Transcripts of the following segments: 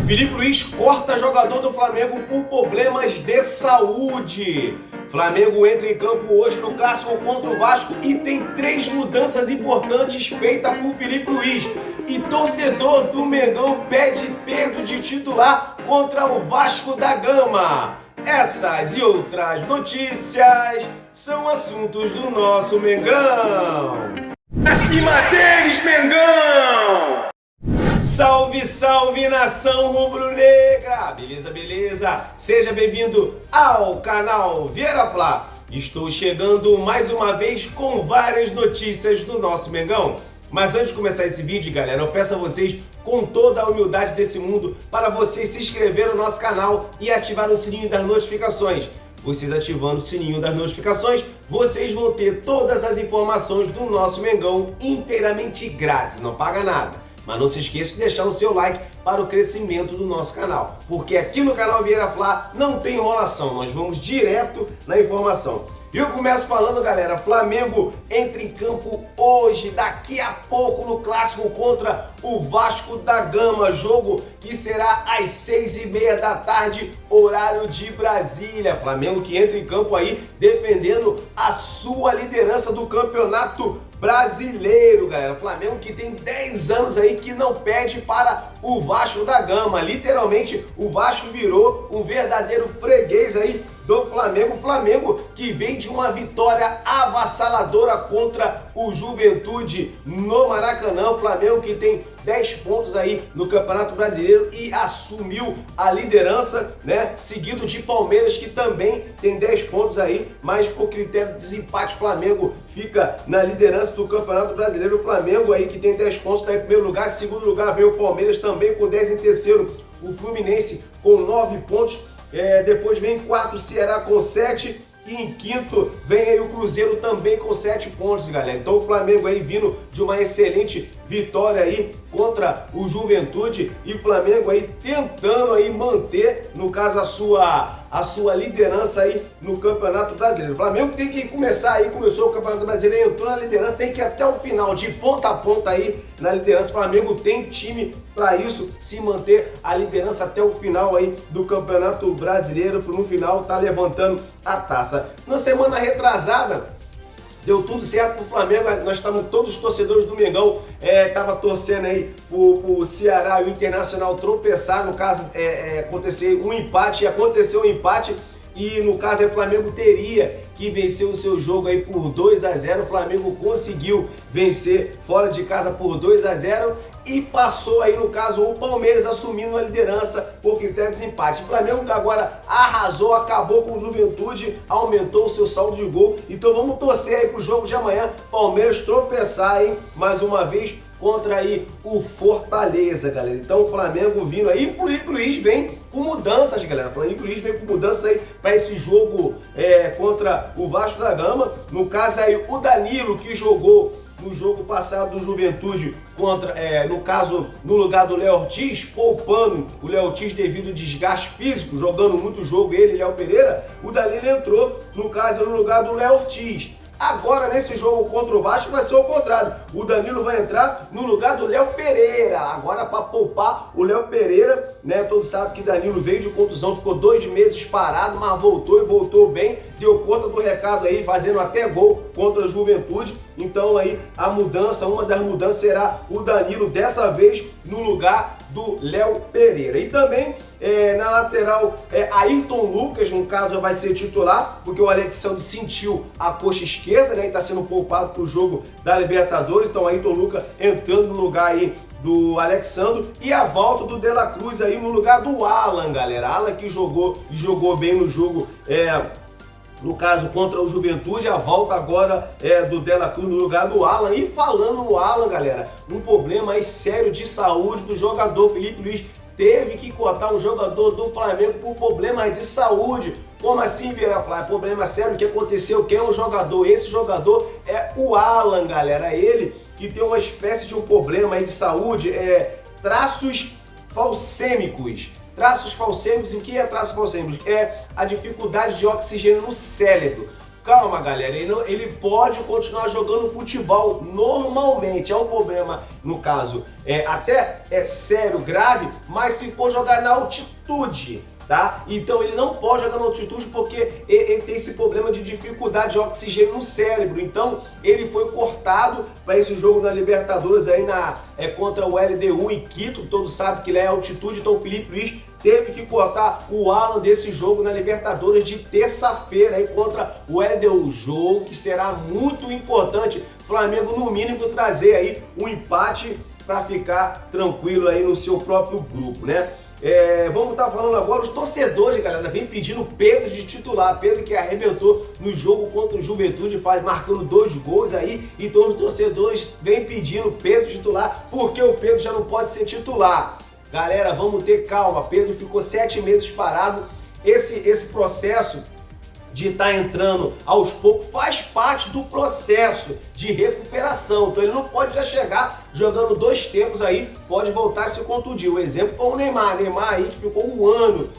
Filipe Luís corta jogador do Flamengo por problemas de saúde. Flamengo entra em campo hoje no clássico contra o Vasco e tem 3 mudanças importantes feitas por Filipe Luís. E torcedor do Mengão pede Pedro de titular contra o Vasco da Gama. Essas e outras notícias são assuntos do nosso Mengão. Acima deles, Mengão! Salve, salve, nação rubro-negra! Beleza, beleza? Seja bem-vindo ao canal Vieira Fla. Estou chegando mais uma vez com várias notícias do nosso Mengão. Mas antes de começar esse vídeo, galera, eu peço a vocês, com toda a humildade desse mundo, para vocês se inscreverem no nosso canal e ativar o sininho das notificações. Vocês ativando o sininho das notificações, vocês vão ter todas as informações do nosso Mengão inteiramente grátis, não paga nada. Mas não se esqueça de deixar o seu like para o crescimento do nosso canal, porque aqui no canal Vieira Fla não tem enrolação, nós vamos direto na informação. Eu começo falando, galera, Flamengo entra em campo hoje, daqui a pouco, no clássico contra o Vasco da Gama, jogo que será às 6h30 da tarde, horário de Brasília. Flamengo que entra em campo aí defendendo a sua liderança do campeonato brasileiro, galera. Flamengo que tem 10 anos aí que não perde para o Vasco da Gama. Literalmente, o Vasco virou um verdadeiro freguês aí do Flamengo. Flamengo que vem de uma vitória avassaladora contra o Juventude no Maracanã. O Flamengo que tem 10 pontos aí no Campeonato Brasileiro e assumiu a liderança, né? Seguido de Palmeiras, que também tem 10 pontos aí, mas por critério de desempate, Flamengo fica na liderança do Campeonato Brasileiro. O Flamengo aí que tem 10 pontos está em primeiro lugar. Em segundo lugar vem o Palmeiras também com 10. Em terceiro, o Fluminense com 9 pontos. Depois vem em quarto o Ceará com 7 e em quinto vem aí o Cruzeiro também com 7 pontos, galera. Então o Flamengo aí vindo de uma excelente vitória aí contra o Juventude e Flamengo aí tentando aí manter, no caso, a sua liderança aí no Campeonato Brasileiro. O Flamengo tem que começar aí, começou o Campeonato Brasileiro, entrou na liderança, tem que ir até o final, de ponta a ponta aí na liderança. O Flamengo tem time para isso, se manter a liderança até o final aí do Campeonato Brasileiro, para no final tá levantando a taça. Na semana retrasada, deu tudo certo pro Flamengo, nós estávamos, todos os torcedores do Mengão estavam torcendo aí pro Ceará e o Internacional tropeçar, no caso aconteceu um empate, e no caso o Flamengo teria que vencer o seu jogo aí por 2-0, o Flamengo conseguiu vencer fora de casa por 2-0 e passou aí no caso o Palmeiras assumindo a liderança por critério de desempate. O Flamengo agora arrasou, acabou com o Juventude, aumentou o seu saldo de gol, então vamos torcer aí pro jogo de amanhã, Palmeiras tropeçar, hein, mais uma vez contra aí o Fortaleza, galera. Então o Flamengo vindo aí, o Filipe Luís vem com mudanças, galera. O Filipe Luís vem com mudanças aí para esse jogo contra o Vasco da Gama. No caso aí o Danilo, que jogou no jogo passado do Juventude contra, no caso, no lugar do Léo Ortiz, poupando o Léo Ortiz devido ao desgaste físico, jogando muito jogo ele e Léo Pereira, o Danilo entrou, no caso, no lugar do Léo Ortiz. Agora, nesse jogo contra o Vasco, vai ser o contrário. O Danilo vai entrar no lugar do Léo Pereira. Agora, para poupar o Léo Pereira, né? Todos sabem que Danilo veio de contusão, ficou 2 meses parado, mas voltou e voltou bem. Deu conta do recado aí, fazendo até gol contra a Juventude. Então, aí, a mudança, uma das mudanças será o Danilo, dessa vez, no lugar do Léo Pereira. E também, na lateral, Ayrton Lucas, no caso, vai ser titular, porque o Alexandre sentiu a coxa esquerda, né? E está sendo poupado para o jogo da Libertadores. Então, Ayrton Lucas entrando no lugar aí do Alexandre e a volta do De La Cruz aí no lugar do Alan, galera. Alan que jogou bem no jogo, no caso contra o Juventude, a volta agora do De La Cruz no lugar do Alan. E falando no Alan, galera, um problema aí sério de saúde do jogador. Filipe Luís teve que cortar um jogador do Flamengo por problemas de saúde. Como assim, Vieira Fla? Problema sério, o que aconteceu? Quem é o jogador? Esse jogador é o Alan, galera. Ele que tem uma espécie de um problema aí de saúde, traços falcêmicos. Traços falcêmicos, o que é traços falcêmicos? É a dificuldade de oxigênio no cérebro. calma, galera, ele pode continuar jogando futebol normalmente. É um problema, no caso, até sério, grave, mas se for jogar na altitude, tá? Então ele não pode jogar na altitude porque ele tem esse problema de dificuldade de oxigênio no cérebro. Então ele foi cortado para esse jogo da Libertadores aí contra o LDU em Quito. Todos sabem que ele é altitude, então o Felipe Luiz teve que cortar o Alan desse jogo na Libertadores de terça-feira aí contra o LDU. Jogo que será muito importante. Flamengo, no mínimo, trazer aí um empate para ficar tranquilo aí no seu próprio grupo, né? Vamos estar falando agora, os torcedores, galera, vem pedindo Pedro de titular. Pedro que arrebentou no jogo contra o Juventude, marcando 2 gols aí. Então os torcedores vem pedindo Pedro de titular, porque o Pedro já não pode ser titular. Galera, vamos ter calma. Pedro ficou 7 meses parado. Esse processo de estar entrando aos poucos faz parte do processo de recuperação. Então ele não pode já chegar jogando 2 tempos aí, pode voltar a se contundir. O exemplo foi o Neymar. Neymar aí que ficou 1 ano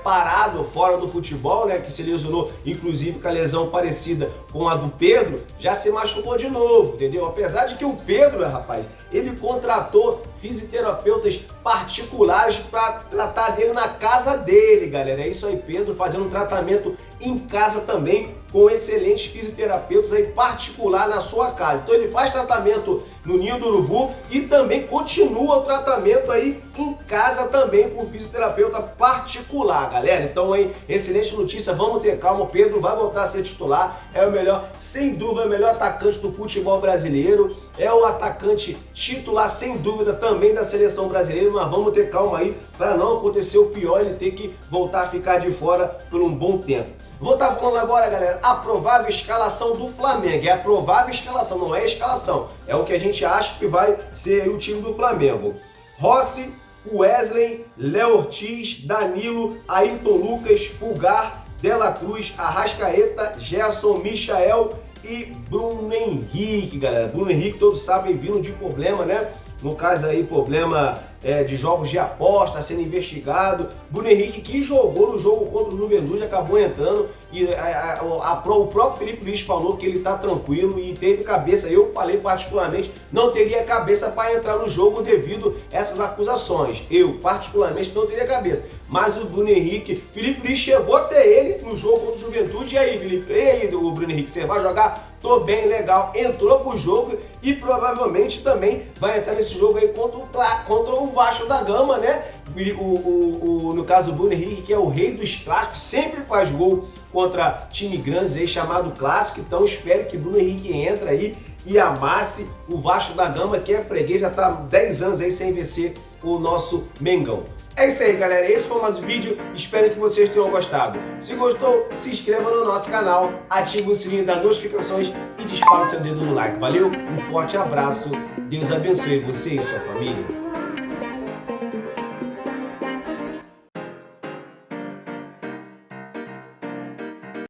parado fora do futebol, né? Que se lesionou, inclusive com a lesão parecida com a do Pedro, já se machucou de novo, entendeu? Apesar de que o Pedro, rapaz, ele contratou fisioterapeutas particulares para tratar dele na casa dele, galera. É isso aí, Pedro fazendo um tratamento em casa também, com excelentes fisioterapeutas aí particular na sua casa. Então ele faz tratamento no Ninho do Urubu e também continua o tratamento aí em casa também com fisioterapeuta particular, galera. Então aí, excelente notícia, vamos ter calma, o Pedro vai voltar a ser titular, é o melhor, sem dúvida, o melhor atacante do futebol brasileiro, é o atacante titular, sem dúvida, também da seleção brasileira, mas vamos ter calma aí para não acontecer o pior, ele ter que voltar a ficar de fora por um bom tempo. Vou estar falando agora, galera, a provável escalação do Flamengo. É a provável escalação, não é a escalação. É o que a gente acha que vai ser o time do Flamengo. Rossi, Wesley, Léo Ortiz, Danilo, Ayrton Lucas, Pulgar, Dela Cruz, Arrascaeta, Gerson, Michael e Bruno Henrique, galera. Bruno Henrique, todos sabem, vindo de problema, né? No caso aí, problema de jogos de aposta, sendo investigado. Bruno Henrique que jogou no jogo contra o Juventude, acabou entrando e o próprio Felipe Luiz falou que ele tá tranquilo e teve cabeça. Eu falei particularmente, não teria cabeça para entrar no jogo devido a essas acusações. Eu particularmente não teria cabeça. Mas o Bruno Henrique, Felipe Luiz chegou até ele no jogo contra o Juventude. E aí, Felipe? E aí, o Bruno Henrique, você vai jogar? Tô bem, legal. Entrou pro jogo e provavelmente também vai entrar nesse jogo aí contra o Vasco da Gama, né? No caso, o Bruno Henrique, que é o rei dos clássicos, sempre faz gol contra time grande aí, chamado clássico. Então espero que Bruno Henrique entre aí e amasse o Vasco da Gama, que é freguês, já tá 10 anos aí sem vencer o nosso Mengão. É isso aí, galera, esse foi o nosso vídeo, espero que vocês tenham gostado. Se gostou, se inscreva no nosso canal, ative o sininho das notificações e dispara o seu dedo no like. Valeu, um forte abraço, Deus abençoe você e sua família.